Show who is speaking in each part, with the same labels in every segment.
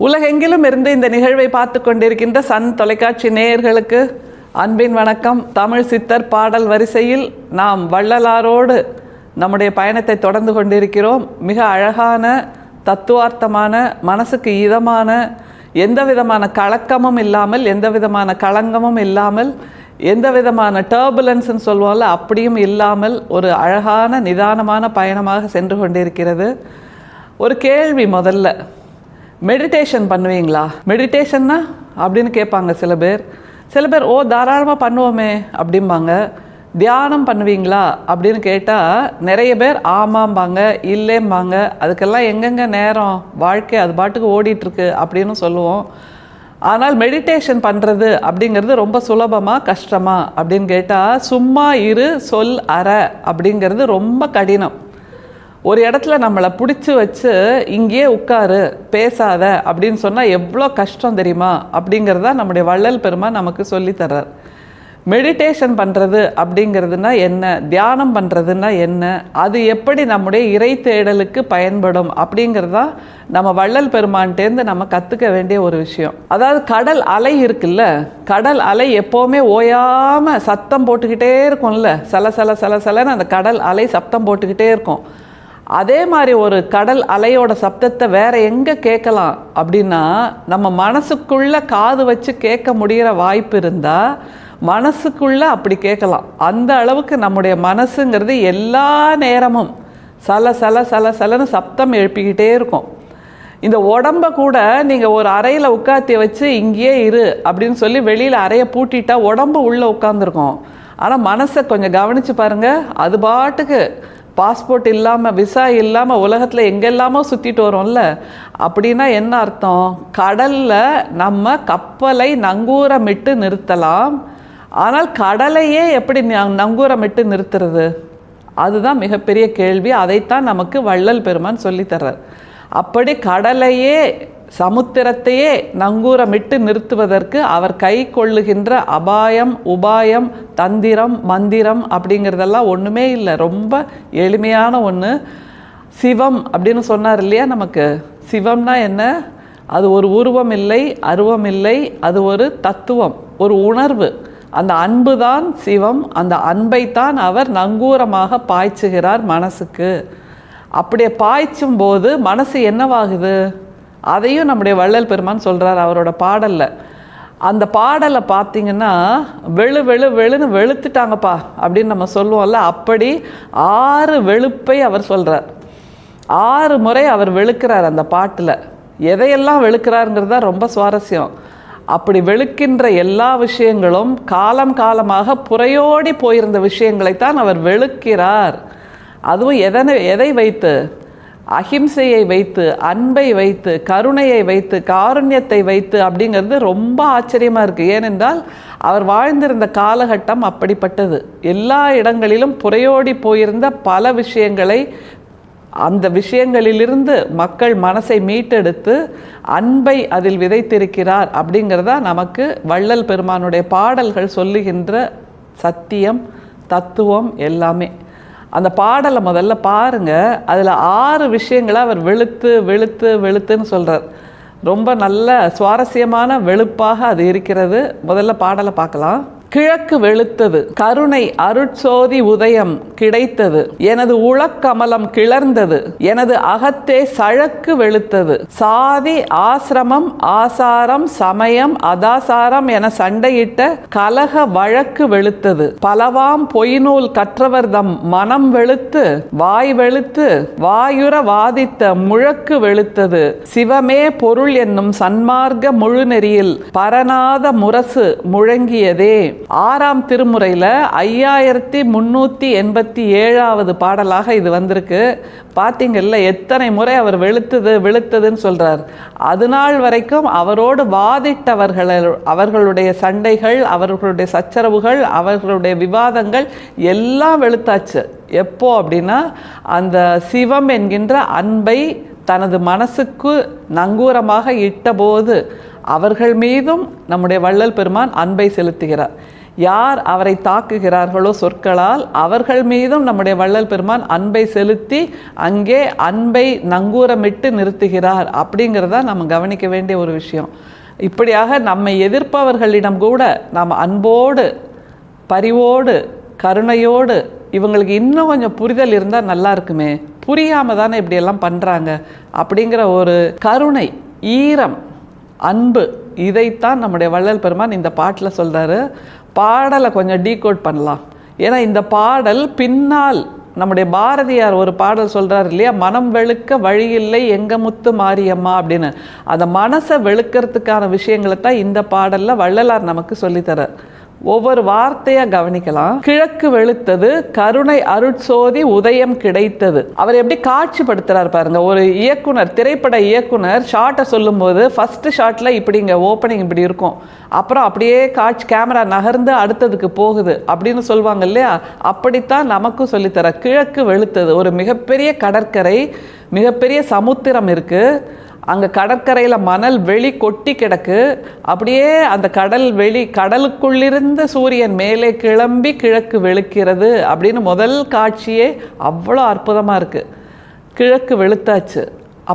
Speaker 1: உலகெங்கிலும் இருந்து இந்த நிகழ்வை பார்த்து கொண்டிருக்கின்ற சன் தொலைக்காட்சி நேயர்களுக்கு அன்பின் வணக்கம். தமிழ் சித்தர் பாடல் வரிசையில் நாம் வள்ளலாரோடு நம்முடைய பயணத்தை தொடர்ந்து கொண்டிருக்கிறோம். மிக அழகான தத்துவார்த்தமான, மனசுக்கு இதமான, எந்த விதமான கலக்கமும் இல்லாமல், எந்த விதமான களங்கமும் இல்லாமல், எந்த விதமான டர்புலன்ஸ்ன்னு சொல்லுவோம்ல அப்படியும் இல்லாமல் ஒரு அழகான நிதானமான பயணமாக சென்று கொண்டிருக்கிறது. ஒரு கேள்வி முதல்ல, மெடிடேஷன் பண்ணுவீங்களா? மெடிடேஷன்னா அப்படின்னு கேட்பாங்க சில பேர். தாராளமாக பண்ணுவோமே அப்படிம்பாங்க. தியானம் பண்ணுவீங்களா அப்படின்னு கேட்டால் நிறைய பேர் ஆமாம்பாங்க, இல்லைம்பாங்க. அதுக்கெல்லாம் எங்கெங்க நேரம், வாழ்க்கை அது பாட்டுக்கு ஓடிட்டுருக்கு அப்படின்னு சொல்லுவோம். ஆனால் மெடிடேஷன் பண்ணுறது அப்படிங்கிறது ரொம்ப சுலபமா கஷ்டமா அப்படின்னு கேட்டால், சும்மா இரு சொல் அற அப்படிங்கிறது ரொம்ப கடினம். ஒரு இடத்துல நம்மளை பிடிச்சி வச்சு இங்கேயே உட்காரு பேசாத அப்படின்னு சொன்னால் எவ்வளோ கஷ்டம் தெரியுமா அப்படிங்கிறத நம்முடைய வள்ளல் பெருமான் நமக்கு சொல்லித்தர்றார். மெடிடேஷன் பண்ணுறது அப்படிங்கிறதுனா என்ன, தியானம் பண்ணுறதுன்னா என்ன, அது எப்படி நம்முடைய இறை தேடலுக்கு பயன்படும் அப்படிங்கிறதா நம்ம வள்ளல் பெருமான்ட்டேருந்து நம்ம கற்றுக்க வேண்டிய ஒரு விஷயம். அதாவது கடல் அலை இருக்குல்ல, கடல் அலை எப்போவுமே ஓயாமல் சத்தம் போட்டுக்கிட்டே இருக்கும்ல, சலன்னு அந்த கடல் அலை சத்தம் போட்டுக்கிட்டே இருக்கும். அதே மாதிரி ஒரு கடல் அலையோட சப்தத்தை வேற எங்கே கேட்கலாம் அப்படின்னா, நம்ம மனசுக்குள்ள காது வச்சு கேட்க முடிகிற வாய்ப்பு இருந்தால் மனசுக்குள்ள அப்படி கேட்கலாம். அந்த அளவுக்கு நம்முடைய மனசுங்கிறது எல்லா நேரமும் சலன்னு சப்தம் எழுப்பிக்கிட்டே இருக்கும். இந்த உடம்பை கூட நீங்கள் ஒரு அறையில் உட்காத்தி வச்சு இங்கேயே இரு அப்படின்னு சொல்லி வெளியில் அறையை பூட்டிட்டா உடம்பு உள்ளே உட்காந்துருக்கும். ஆனால் மனசை கொஞ்சம் கவனித்து பாருங்கள், அது பாட்டுக்கு பாஸ்போர்ட் இல்லாமல், விசா இல்லாமல் உலகத்தில் எங்கெல்லாமோ சுற்றிட்டு வரோம்ல. அப்படின்னா என்ன அர்த்தம்? கடலில் நம்ம கப்பலை நங்கூரமிட்டு நிறுத்தலாம், ஆனால் கடலையே எப்படி நங்கூரமிட்டு நிறுத்துறது? அதுதான் மிகப்பெரிய கேள்வி. அதைத்தான் நமக்கு வள்ளல் பெருமான் சொல்லித்தர்றார். அப்படி கடலையே, சமுத்திரத்தையே நங்கூரமிட்டு நிறுத்துவதற்கு அவர் கை கொள்ளுகின்ற அபாயம், உபாயம், தந்திரம், மந்திரம் அப்படிங்கிறதெல்லாம் ஒன்றுமே இல்லை. ரொம்ப எளிமையான ஒன்று. சிவம் அப்படின்னு சொன்னார் இல்லையா நமக்கு. சிவம்னா என்ன? அது ஒரு உருவம் இல்லை, அருவம் இல்லை, அது ஒரு தத்துவம், ஒரு உணர்வு. அந்த அன்பு தான் சிவம். அந்த அன்பைத்தான் அவர் நங்கூரமாக பாய்ச்சுகிறார் மனசுக்கு. அப்படியே பாய்ச்சும் போது மனசு என்னவாகுது? அதையும் நம்முடைய வள்ளல் பெருமான் சொல்கிறார் அவரோட பாடலில். அந்த பாடலை பார்த்தீங்கன்னா வெளுன்னு வெளுத்துட்டாங்கப்பா அப்படின்னு நம்ம சொல்லுவோம்ல, அப்படி 6 வெளுப்பை அவர் சொல்கிறார். 6 முறை அவர் வெளுக்கிறார் அந்த பாட்டில். எதையெல்லாம் வெளுக்கிறாருங்கிறது தான் ரொம்ப சுவாரஸ்யம். அப்படி வெளுக்கின்ற எல்லா விஷயங்களும் காலம் காலமாக புறையோடி போயிருந்த விஷயங்களைத்தான் அவர் வெளுக்கிறார். அதுவும் எதை வைத்து? அஹிம்சையை வைத்து, அன்பை வைத்து, கருணையை வைத்து, காருண்யத்தை வைத்து அப்படிங்கிறது ரொம்ப ஆச்சரியமாக இருக்குது. ஏனென்றால் அவர் வாழ்ந்திருந்த காலகட்டம் அப்படிப்பட்டது. எல்லா இடங்களிலும் புறையோடி போயிருந்த பல விஷயங்களை, அந்த விஷயங்களிலிருந்து மக்கள் மனசை மீட்டெடுத்து அன்பை அதில் விதைத்திருக்கிறார் அப்படிங்கிறதா நமக்கு வள்ளல் பெருமானுடைய பாடல்கள் சொல்லுகின்ற சத்தியம், தத்துவம் எல்லாமே. அந்த பாடலை முதல்ல பாருங்கள். அதில் 6 விஷயங்களை அவர் வெளுத்துன்னு சொல்கிறார். ரொம்ப நல்ல சுவாரஸ்யமான வெளுப்பாக அது இருக்கிறது. முதல்ல பாடலை பார்க்கலாம். கிழக்கு வெளுத்தது, கருணை அருட்சோதி உதயம் கிடைத்தது, எனது உளக்கமலம் கிளர்ந்தது, எனது அகத்தே சழக்கு வெளுத்தது, சாதி ஆசிரமம் ஆசாரம் சமயம் அதாசாரம் என சண்டையிட்ட கலக வழக்கு வெளுத்தது, பலவாம் பொய்நூல் கற்றவர்தம் மனம் வெளுத்து வாய் வெளுத்து வாயுற வாதித்த முழக்கு வெளுத்தது, சிவமே பொருள் என்னும் சன்மார்க்க முழுநெறியில் பரநாத முரசு முழங்கியதே. 6ஆம் திருமுறையில் 5387வது பாடலாக இது வந்திருக்கு. பார்த்தீங்கல்ல எத்தனை முறை அவர் வெளுத்ததுன்னு சொல்கிறார். அதுநாள் வரைக்கும் அவரோடு அவர்களுடைய சண்டைகள், அவர்களுடைய சச்சரவுகள், அவர்களுடைய விவாதங்கள் எல்லாம் வெளுத்தாச்சு. எப்போ அப்படின்னா அந்த சிவம் என்கின்ற அன்பை தனது மனசுக்கு நங்கூரமாக இட்டபோது அவர்கள் மீதும் நம்முடைய வள்ளல் பெருமான் அன்பை செலுத்துகிறார். யார் அவரை தாக்குகிறார்களோ சொற்களால் அவர்கள் மீதும் நம்முடைய வள்ளல் பெருமான் அன்பை செலுத்தி அங்கே அன்பை நங்கூரமிட்டு நிறுத்துகிறார். அப்படிங்கிறத நம்ம கவனிக்க வேண்டிய ஒரு விஷயம். இப்படியாக நம்மை எதிர்ப்பவர்களிடம் கூட நாம் அன்போடு, பரிவோடு, கருணையோடு, இவங்களுக்கு இன்னும் கொஞ்சம் புரிதல் இருந்தால் நல்லா இருக்குமே, புரியாமல் தானே இப்படியெல்லாம் பண்ணுறாங்க அப்படிங்கிற ஒரு கருணை, ஈரம், அன்பு, இதைத்தான் நம்முடைய வள்ளல் பெருமான் இந்த பாட்டில் சொல்கிறாரு. பாடலை கொஞ்சம் டீகோட் பண்ணலாம். ஏன்னா இந்த பாடல் பின்னால் நம்முடைய பாரதியார் ஒரு பாடல் சொல்கிறார் இல்லையா, மனம் வெளுக்க வழியில்லை எங்க முத்து மாரியம்மா அப்படின்னு. அந்த மனசை வெளுக்கிறதுக்கான விஷயங்களை தான் இந்த பாடலில் வள்ளலார் நமக்கு சொல்லித்தரார். ஒவ்வொரு வார்த்தையாக கவனிக்கலாம். கிழக்கு வெளுத்தது, கருணை அருட்சோதி உதயம் கிடைத்தது. அவர் எப்படி காட்சிப்படுத்துறாரு பாருங்க. ஒரு இயக்குனர், திரைப்பட இயக்குனர் ஷார்ட்டை சொல்லும்போது ஃபர்ஸ்ட் ஷார்ட்ல இப்படிங்க ஓப்பனிங் இப்படி இருக்கும், அப்புறம் அப்படியே காட்சி கேமரா நகர்ந்து அடுத்ததுக்கு போகுது அப்படின்னு சொல்லுவாங்க இல்லையா. அப்படித்தான் நமக்கும் சொல்லித்தர. கிழக்கு வெளுத்தது, ஒரு மிகப்பெரிய கடற்கரை, மிகப்பெரிய சமுத்திரம் இருக்கு. அங்கே கடற்கரையில் மணல் வெளி கொட்டி கிடக்கு. அப்படியே அந்த கடலுக்குள்ளிருந்த சூரியன் மேலே கிளம்பி கிழக்கு வெளுக்கிறது அப்படின்னு முதல் காட்சியே அவ்வளோ அற்புதமாக இருக்குது. கிழக்கு வெளுத்தாச்சு.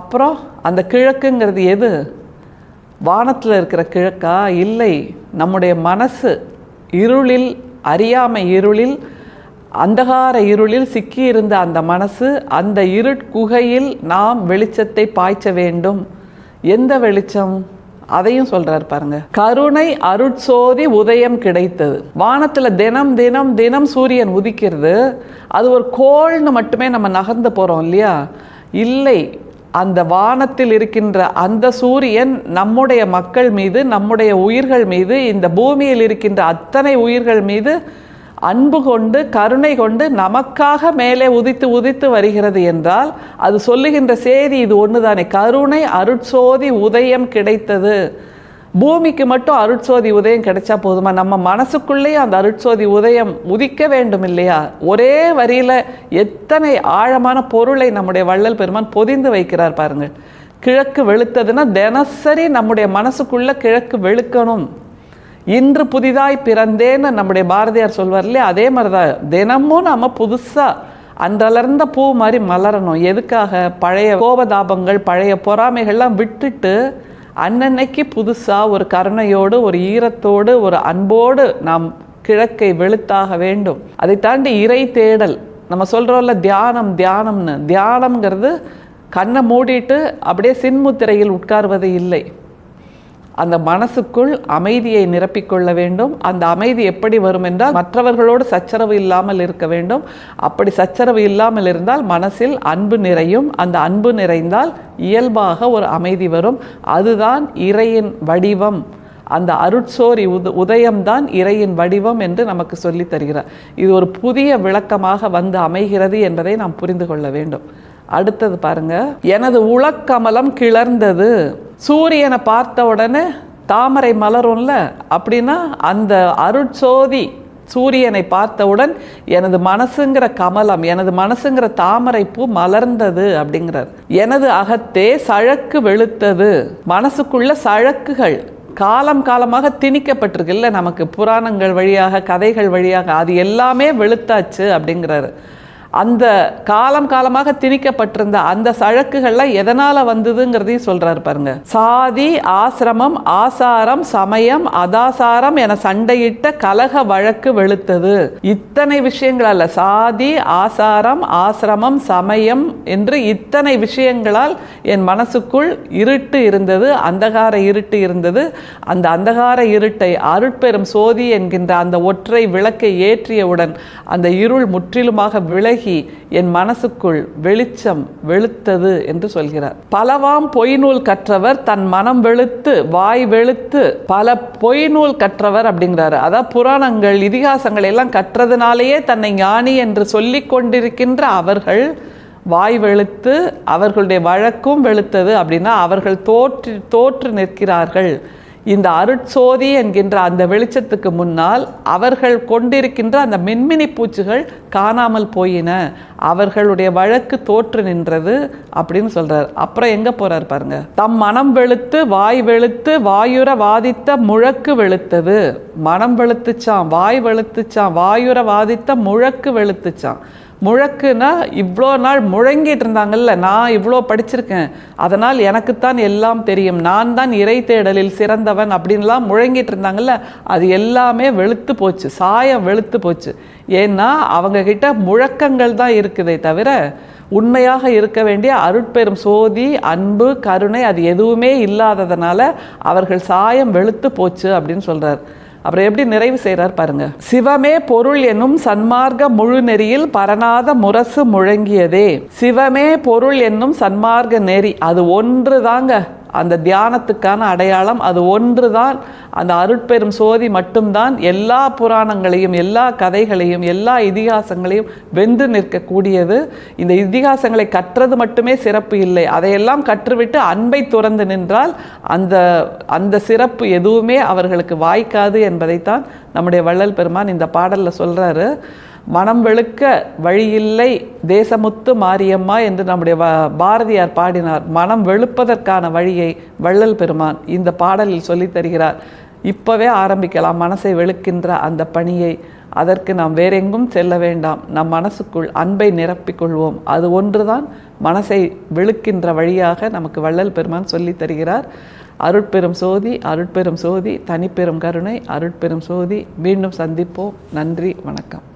Speaker 1: அப்புறம் அந்த கிழக்குங்கிறது எது? வானத்தில் இருக்கிற கிழக்கா? இல்லை, நம்முடைய மனசு இருளில், அறியாமை இருளில், அந்தகார இருளில் சிக்கியிருந்த அந்த மனசு, அந்த இருட்குகையில் நாம் வெளிச்சத்தை பாய்ச்ச வேண்டும். எந்த வெளிச்சம்? அதையும் சொல்றார் பாருங்க. கருணை அருட்சோதி உதயம் கிடைத்தது. வானத்துல தினம் தினம் தினம் சூரியன் உதிக்கிறது. அது ஒரு கோள்னு மட்டுமே நம்ம நகர்ந்து போறோம் இல்லையா? இல்லை, அந்த வானத்தில் இருக்கின்ற அந்த சூரியன் நம்முடைய மக்கள் மீது, நம்முடைய உயிர்கள் மீது, இந்த பூமியில் இருக்கின்ற அத்தனை உயிர்கள் மீது அன்பு கொண்டு, கருணை கொண்டு நமக்காக மேலே உதித்து உதித்து வருகிறது என்றால் அது சொல்லுகின்ற செய்தி இது ஒன்றுதானே. கருணை அருட்சோதி உதயம் கிடைத்தது. பூமிக்கு மட்டும் அருட்சோதி உதயம் கிடைச்சா போதுமா? நம்ம மனசுக்குள்ளேயே அந்த அருட்சோதி உதயம் உதிக்க வேண்டும் இல்லையா? ஒரே வரியில் எத்தனை ஆழமான பொருளை நம்முடைய வள்ளல் பெருமான் பொதிந்து வைக்கிறார் பாருங்கள். கிழக்கு வெளுத்ததுன்னா தினசரி நம்முடைய மனசுக்குள்ள கிழக்கு வெளுக்கணும். இன்று புதிதாய் பிறந்தேன்னு நம்முடைய பாரதியார் சொல்வார் இல்லையா? அதே மாதிரி தான் தினமும் நம்ம புதுசாக அன்றலர்ந்த பூ மாதிரி மலரணும். எதுக்காக? பழைய கோபதாபங்கள், பழைய பொறாமைகள்லாம் விட்டுட்டு அன்னன்னைக்கு புதுசாக ஒரு கருணையோடு, ஒரு ஈரத்தோடு, ஒரு அன்போடு நாம் கிழக்கை வெளுத்தாக வேண்டும். அதை தாண்டி இறை தேடல். நம்ம சொல்கிறோம்ல தியானம் தியானம்னு. தியானம்ங்கிறது கண்ணை மூடிட்டு அப்படியே சின்முத்திரையில் உட்கார்வது இல்லை. அந்த மனசுக்குள் அமைதியை நிரப்பிக்கொள்ள வேண்டும். அந்த அமைதி எப்படி வரும் என்றால் மற்றவர்களோடு சச்சரவு இல்லாமல் இருக்க வேண்டும். அப்படி சச்சரவு இல்லாமல் இருந்தால் மனசில் அன்பு நிறையும். அந்த அன்பு நிறைந்தால் இயல்பாக ஒரு அமைதி வரும். அதுதான் இறையின் வடிவம். அந்த அருட்சோரி உதயம்தான் இறையின் வடிவம் என்று நமக்கு சொல்லி தருகிறார். இது ஒரு புதிய விளக்கமாக வந்து அமைகிறது என்பதை நாம் புரிந்து கொள்ள வேண்டும். அடுத்தது பாருங்க. எனது உளக்கமலம் கிளர்ந்தது. சூரியனை பார்த்த உடனே தாமரை மலரும்ல, அப்படின்னா அந்த அருட்சோதி சூரியனை பார்த்தவுடன் எனது மனசுங்கிற கமலம், எனது மனசுங்கிற தாமரை பூ மலர்ந்தது அப்படிங்கிறார். எனது அகத்தே சழக்கு வெளுத்தது. மனசுக்குள்ள சழக்குகள் காலம் காலமாக திணிக்கப்பட்டிருக்கு இல்லை நமக்கு, புராணங்கள் வழியாக, கதைகள் வழியாக, அது எல்லாமே வெளுத்தாச்சு அப்படிங்கிறாரு. அந்த காலம் காலமாக திணிக்கப்பட்டிருந்த அந்த சழக்குகள்லாம் எதனால வந்ததுங்கிறதையும் சொல்றாரு பாருங்க. சாதி, ஆசிரமம், ஆசாரம், சமயம், அதாசாரம் என சண்டையிட்ட கலக வழக்கு வெளுத்தது. இத்தனை விஷயங்கள் அல்ல, சாதி, ஆசாரம், ஆசிரமம், சமயம் என்று இத்தனை விஷயங்களால் என் மனசுக்குள் இருட்டு இருந்தது, அந்தகார இருட்டு இருந்தது. அந்த அந்தகார இருட்டை அருட்பெரும் சோதி என்கின்ற அந்த ஒற்றை விளக்கை ஏற்றியவுடன் அந்த இருள் முற்றிலுமாக விலகி என் மனசுக்குள் வெளிச்சம் வெளுத்தது என்று சொல்கிறார். பலவாம் பொய்நூல் கற்றவர் தன் மனம் வெளுத்து வாய் வெளுத்து. பல பொய்நூல் கற்றவர் அப்படிங்கிறாரு. அதாவது புராணங்கள், இதிகாசங்கள் எல்லாம் கற்றதுனாலேயே தன்னை ஞானி என்று சொல்லிக் கொண்டிருக்கின்ற அவர்கள் வாய் வெளுத்து, அவர்களுடைய வழக்கும் வெளுத்தது. அப்படின்னா அவர்கள் தோற்று நிற்கிறார்கள். இந்த அருட்சோதி என்கின்ற அந்த வெளிச்சத்துக்கு முன்னால் அவர்கள் கொண்டிருக்கின்ற அந்த மின்மினி பூச்சிகள் காணாமல் போயின, அவர்களுடைய வழக்கு தோற்று நின்றது அப்படின்னு சொல்றார். அப்புறம் எங்க போறார் பாருங்க. தம் மனம் வெளுத்து வாய் வெளுத்து வாயுர வாதித்த முழக்கு வெளுத்தது. மனம் வெளுத்துச்சான், வாய் வெளுத்துச்சான், வாயுர வாதித்த முழக்கு வெளுத்துச்சான். முழக்குனா இவ்வளோ நாள் முழங்கிட்டு இருந்தாங்கல்ல, நான் இவ்வளோ படிச்சிருக்கேன், அதனால் எனக்குத்தான் எல்லாம் தெரியும், நான் தான் இறை தேடலில் சிறந்தவன் அப்படின்லாம் முழங்கிட்டு இருந்தாங்கல்ல, அது எல்லாமே வெளுத்து போச்சு, சாயம் வெளுத்து போச்சு. ஏன்னா அவங்க கிட்ட முழக்கங்கள் தான் இருக்குதே தவிர உண்மையாக இருக்க வேண்டிய அருட்பெரும் சோதி, அன்பு, கருணை அது எதுவுமே இல்லாததுனால அவர்கள் சாயம் வெளுத்து போச்சு அப்படின்னு சொல்றார். அப்புறம் எப்படி நிறைவு செய்கிறார் பாருங்க. சிவமே பொருள் என்னும் சன்மார்க்க முழு நெறியில் பரநாத முரசு முழங்கியதே. சிவமே பொருள் என்னும் சன்மார்க்க நெறி, அது ஒன்று தாங்க அந்த தியானத்துக்கான அடையாளம், அது ஒன்று தான். அந்த அருட்பெரும் சோதி மட்டும்தான் எல்லா புராணங்களையும், எல்லா கதைகளையும், எல்லா இதிகாசங்களையும் வென்று நிற்கக்கூடியது. இந்த இதிகாசங்களை கற்றது மட்டுமே சிறப்பு இல்லை, அதையெல்லாம் கற்றுவிட்டு அன்பை துறந்து நின்றால் அந்த சிறப்பு எதுவுமே அவர்களுக்கு வாய்க்காது என்பதைத்தான் நம்முடைய வள்ளல் பெருமான் இந்த பாடலில் சொல்கிறாரு. மனம் வெளுக்க வழியில்லை தேசமுத்து மாரியம்மா என்று நம்முடைய பாரதியார் பாடினார். மனம் வெளுப்பதற்கான வழியை வள்ளல் பெருமான் இந்த பாடலில் சொல்லி தருகிறார். இப்போவே ஆரம்பிக்கலாம் மனசை வெளுக்கின்ற அந்த பணியை. அதற்கு நாம் வேறெங்கும் செல்ல வேண்டாம், நம் மனசுக்குள் அன்பை நிரப்பிக்கொள்வோம். அது ஒன்றுதான் மனசை வெளுக்கின்ற வழியாக நமக்கு வள்ளல் பெருமான் சொல்லி தருகிறார். அருட்பெரும் சோதி, அருட்பெரும் சோதி, தனிப்பெரும் கருணை, அருட்பெரும் சோதி. மீண்டும் சந்திப்போம். நன்றி, வணக்கம்.